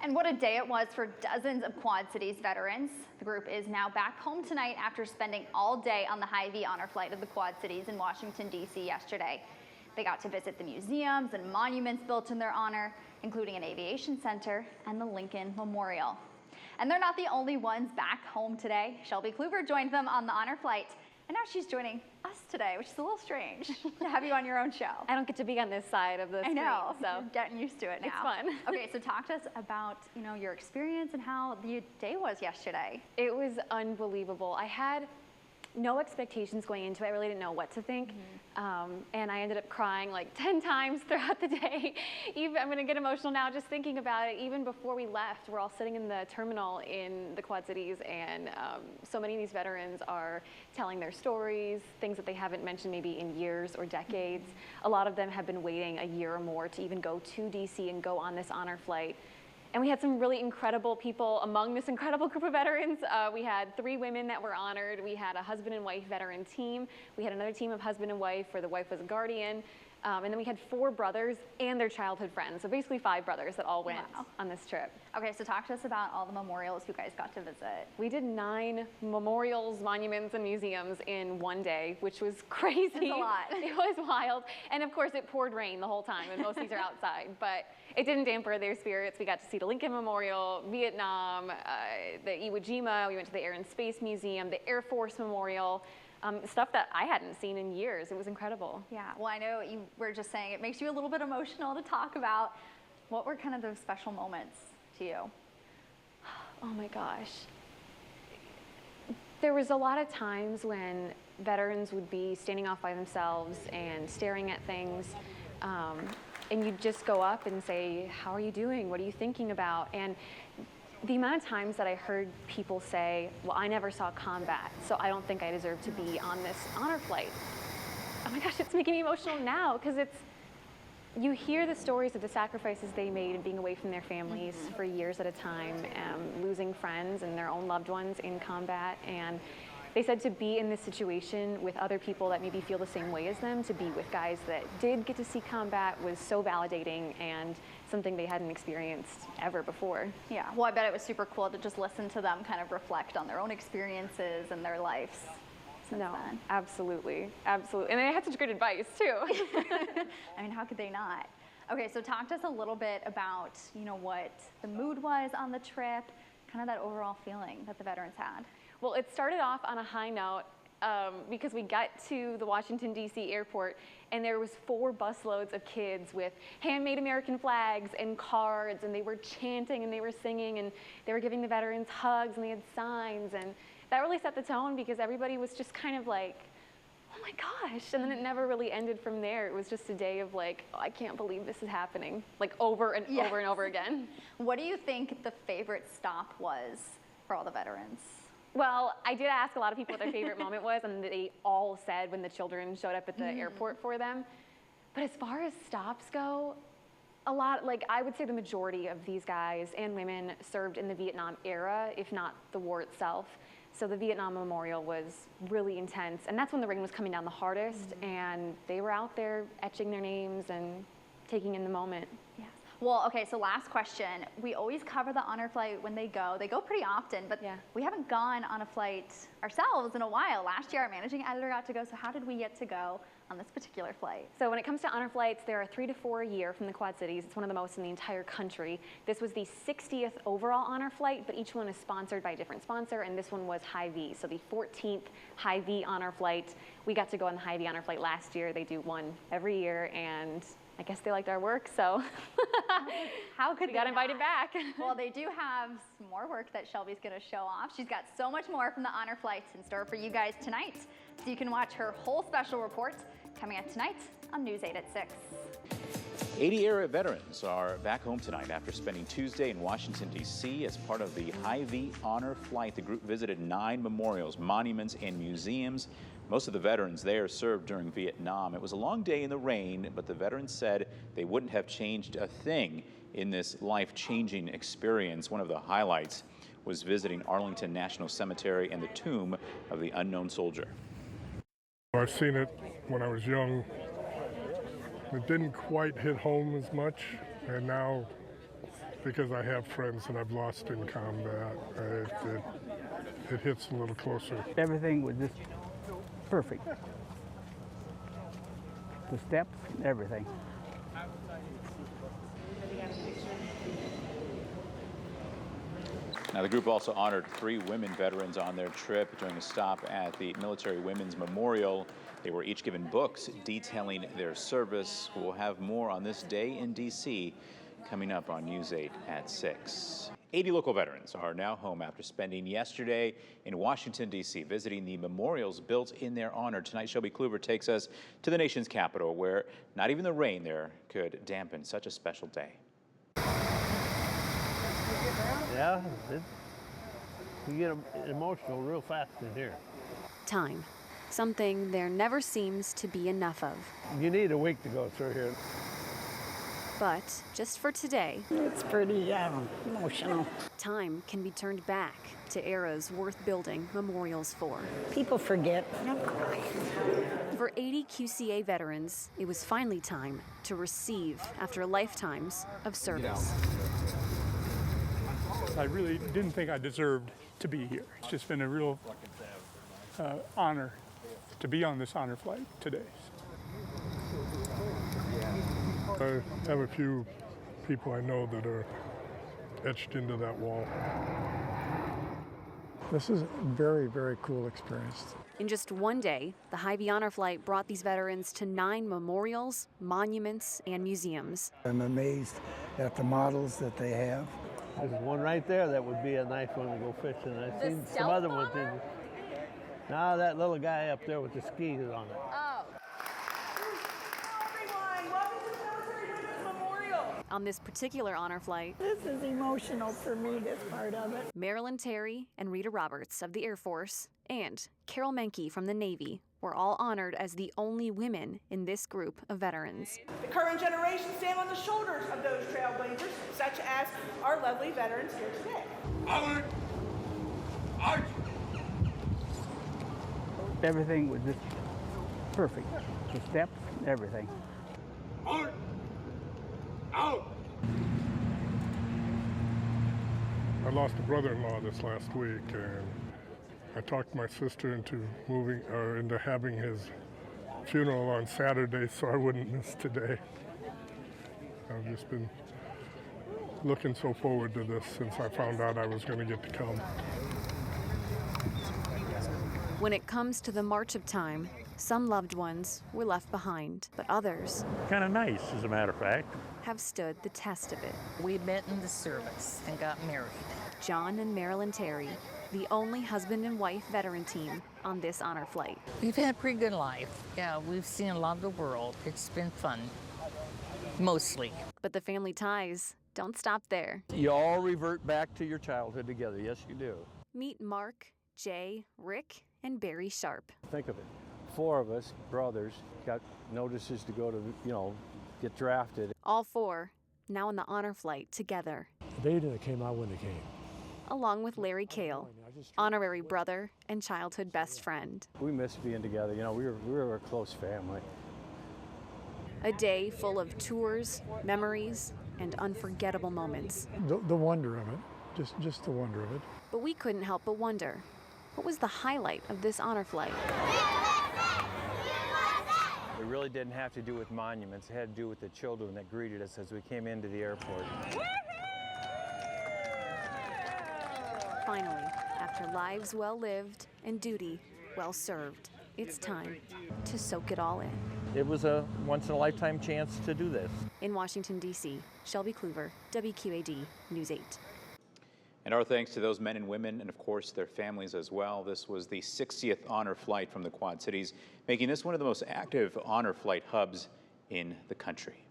And what a day it was for dozens of Quad Cities veterans. The group is now back home tonight after spending all day on the Hy-Vee honor flight of the Quad Cities in Washington, D.C. yesterday. They got to visit the museums and monuments built in their honor, including an aviation center and the Lincoln Memorial. And they're not the only ones back home today. Shelby Kluver joined them on the honor flight, and now she's joining us today, which is a little strange to have you on your own show. I don't get to be on this side of the screen. I know, so you're getting used to it now. It's fun. Okay, so talk to us about, your experience and how the day was yesterday. It was unbelievable. I had no expectations going into it. I really didn't know what to think. And I ended up crying like 10 times throughout the day. I'm gonna get emotional now just thinking about it. Even before we left, we're all sitting in the terminal in the Quad Cities, and so many of these veterans are telling their stories, things that they haven't mentioned maybe in years or decades. A lot of them have been waiting a year or more to even go to DC and go on this honor flight. And we had some really incredible people among this incredible group of veterans. We had 3 women that were honored. We had a husband and wife veteran team. We had another team of husband and wife where the wife was a guardian. And then we had 4 brothers and their childhood friends. So basically 5 brothers that all went on this trip. Okay, so talk to us about all the memorials you guys got to visit. We did 9 memorials, monuments, and museums in one day, which was crazy. That's a lot. It was wild. And of course it poured rain the whole time, and most of these are outside. But it didn't dampen their spirits. We got to see the Lincoln Memorial, Vietnam, the Iwo Jima. We went to the Air and Space Museum, the Air Force Memorial. Stuff that I hadn't seen in years. It was incredible. Yeah, well, I know you were just saying it makes you a little bit emotional to talk about. What were kind of those special moments to you? Oh my gosh. There was a lot of times when veterans would be standing off by themselves and staring at things, and you'd just go up and say, "How are you doing? What are you thinking about?" And the amount of times that I heard people say, "Well, I never saw combat, so I don't think I deserve to be on this honor flight." Oh my gosh, it's making me emotional now, because you hear the stories of the sacrifices they made and being away from their families for years at a time, losing friends and their own loved ones in combat. And they said to be in this situation with other people that maybe feel the same way as them, to be with guys that did get to see combat, was so validating and something they hadn't experienced ever before. Yeah, well, I bet it was super cool to just listen to them kind of reflect on their own experiences and their lives. No, absolutely, absolutely. And they had such good advice too. I mean, how could they not? Okay, so talk to us a little bit about, what the mood was on the trip, kind of that overall feeling that the veterans had. Well, it started off on a high note because we got to the Washington, D.C. airport, and there was 4 busloads of kids with handmade American flags and cards, and they were chanting and they were singing, and they were giving the veterans hugs, and they had signs, and that really set the tone because everybody was just kind of like, "Oh my gosh," and then it never really ended from there. It was just a day of like, "Oh, I can't believe this is happening," like over and over and over again. What do you think the favorite stop was for all the veterans? Well, I did ask a lot of people what their favorite moment was, and they all said when the children showed up at the airport for them. But as far as stops go, a lot, like I would say the majority of these guys and women served in the Vietnam era, if not the war itself. So the Vietnam Memorial was really intense, and that's when the rain was coming down the hardest, and they were out there etching their names and taking in the moment. Yes. Well, okay, so last question. We always cover the honor flight when they go. They go pretty often, but we haven't gone on a flight ourselves in a while. Last year, our managing editor got to go, so how did we get to go on this particular flight? So when it comes to honor flights, there are 3 to 4 a year from the Quad Cities. It's one of the most in the entire country. This was the 60th overall honor flight, but each one is sponsored by a different sponsor, and this one was Hy-Vee. So the 14th Hy-Vee honor flight. We got to go on the Hy-Vee honor flight last year. They do one every year, and I guess they liked our work, so how could we got invited back. Well, they do have some more work that Shelby's going to show off. She's got so much more from the honor flights in store for you guys tonight. So you can watch her whole special report coming up tonight on News 8 at 6. 80 era veterans are back home tonight after spending Tuesday in Washington, D.C. as part of the Hy-Vee honor flight. The group visited 9 memorials, monuments, and museums. Most of the veterans there served during Vietnam. It was a long day in the rain, but the veterans said they wouldn't have changed a thing in this life-changing experience. One of the highlights was visiting Arlington National Cemetery and the tomb of the unknown soldier. I've seen it when I was young. It didn't quite hit home as much, and now because I have friends that I've lost in combat. It hits a little closer. Everything was just perfect. The steps, everything. Now, the group also honored 3 women veterans on their trip during a stop at the Military Women's Memorial. They were each given books detailing their service. We'll have more on this day in D.C. coming up on News 8 at 6. 80 local veterans are now home after spending yesterday in Washington, D.C., visiting the memorials built in their honor. Tonight, Shelby Kluver takes us to the nation's capital, where not even the rain there could dampen such a special day. Yeah, you get emotional real fast in here. Time, something there never seems to be enough of. You need a week to go through here. But just for today, It's pretty emotional. time can be turned back to eras worth building memorials for. People forget. Don't cry. For 80 QCA veterans, it was finally time to receive after lifetimes of service. I really didn't think I deserved to be here. It's just been a real honor to be on this honor flight today. I have a few people I know that are etched into that wall. This is a very, very cool experience. In just one day, the Hy-Vee Honor Flight brought these veterans to 9 memorials, monuments, and museums. I'm amazed at the models that they have. There's one right there that would be a nice one to go fishing. I've seen some other ones. Now that little guy up there with the skis on it. On this particular honor flight, This is emotional for me, this part of it. Marilyn Terry and Rita Roberts of the Air Force and Carol Menke from the Navy were all honored as the only women in this group of veterans. The current generation stand on the shoulders of those trailblazers, such as our lovely veterans here today. Everything was just perfect. The steps, everything. I lost a brother-in-law this last week, and I talked my sister into into having his funeral on Saturday so I wouldn't miss today. I've just been looking so forward to this since I found out I was going to get to come. When it comes to the march of time, some loved ones were left behind, but others Kind of nice, as a matter of fact. have stood the test of it. We met in the service and got married. John and Marilyn Terry, the only husband and wife veteran team on this honor flight. We've had a pretty good life. Yeah, we've seen a lot of the world. It's been fun, mostly. But the family ties don't stop there. You all revert back to your childhood together. Yes, you do. Meet Mark, Jay, Rick, and Barry Sharp. Think of it. 4 of us, brothers, got notices to go to, get drafted. All 4 now on the honor flight together, They came out when they came. along with Larry Kale, honorary brother and childhood best friend. We miss being together. We were a close family. A day full of tours, memories, and unforgettable moments. The wonder of it, just the wonder of it. But we couldn't help but wonder, what was the highlight of this honor flight? It really didn't have to do with monuments. It had to do with the children that greeted us as we came into the airport. Finally, after lives well lived and duty well served, it's time to soak it all in. It was a once-in-a-lifetime chance to do this. In Washington, D.C., Shelby Kluver, WQAD News 8. And our thanks to those men and women, and of course their families as well. This was the 60th honor flight from the Quad Cities, making this one of the most active honor flight hubs in the country.